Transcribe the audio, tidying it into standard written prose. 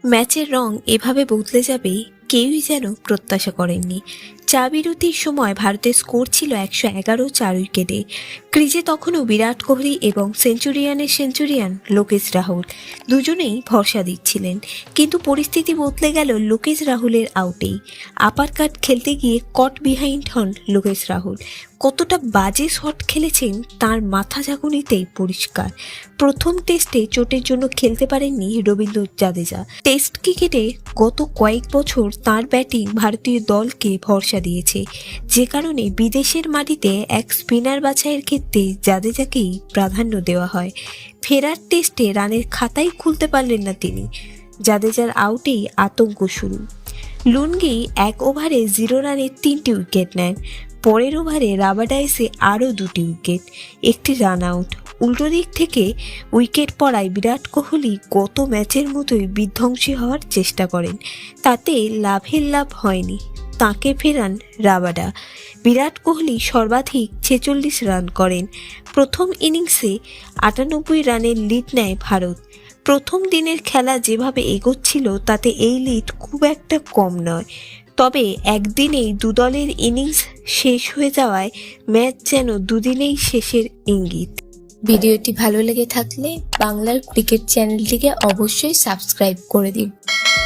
ম্যাচের রং এভাবে বদলে যাবে কেউই যেন প্রত্যাশা করেননি। চা বিরতির সময় ভারতের স্কোর ছিল 111, 4 উইকেটে। ক্রিজে তখনও বিরাট কোহলি এবং সেঞ্চুরিয়ান লোকেশ রাহুল দুজনেই ভরসা দিচ্ছিলেন। কিন্তু পরিস্থিতি বদলে গেল লোকেশ রাহুলের আউটেই। আপার কাট খেলতে গিয়ে কট বিহাইন্ড হন লোকেশ রাহুল। কতটা বাজে শট খেলেছেন তার মাথা ঝাঁকুনিতেই পরিষ্কার। প্রথম টেস্টে চোটের জন্য খেলতে পারেননি রবীন্দ্র জাদেজা। টেস্ট ক্রিকেটে গত কয়েক বছর তার ব্যাটিং ভারতীয় দলকে ভরসা দিয়েছে, যে কারণে বিদেশের মাটিতে এক স্পিনার বাছাইয়ের ক্ষেত্রে জাদেজাকেই প্রাধান্য দেওয়া হয়। ফেরার টেস্টে রানের খাতাই খুলতে পারলেন না তিনি। জাদেজার আউটেই আতঙ্ক শুরু। লুনগি 1 ওভারে 0 রানে 3টি উইকেট নেন। পরের ওভারে রাবাডা এসে আরও 2টি উইকেট, 1টি রান আউট। উল্টো দিক থেকে উইকেট পড়ায় বিরাট কোহলি গত ম্যাচের মতোই বিধ্বংসী হওয়ার চেষ্টা করেন। তাতে লাভের লাভ হয়নি, তাকে ফেরান রাবাডা। বিরাট কোহলি সর্বাধিক 46 রান করেন। প্রথম ইনিংসে 98 রানের লিড নেয় ভারত। প্রথম দিনের খেলা যেভাবে এগোচ্ছিল তাতে এই লিড খুব একটা কম নয়। তবে একদিনেই দুদলের ইনিংস শেষ হয়ে যাওয়ায় ম্যাচ যেন দুদিনেই শেষের ইঙ্গিত। ভিডিওটি ভালো লেগে থাকলে বাংলার ক্রিকেট চ্যানেলটিকে অবশ্যই সাবস্ক্রাইব করে দিন।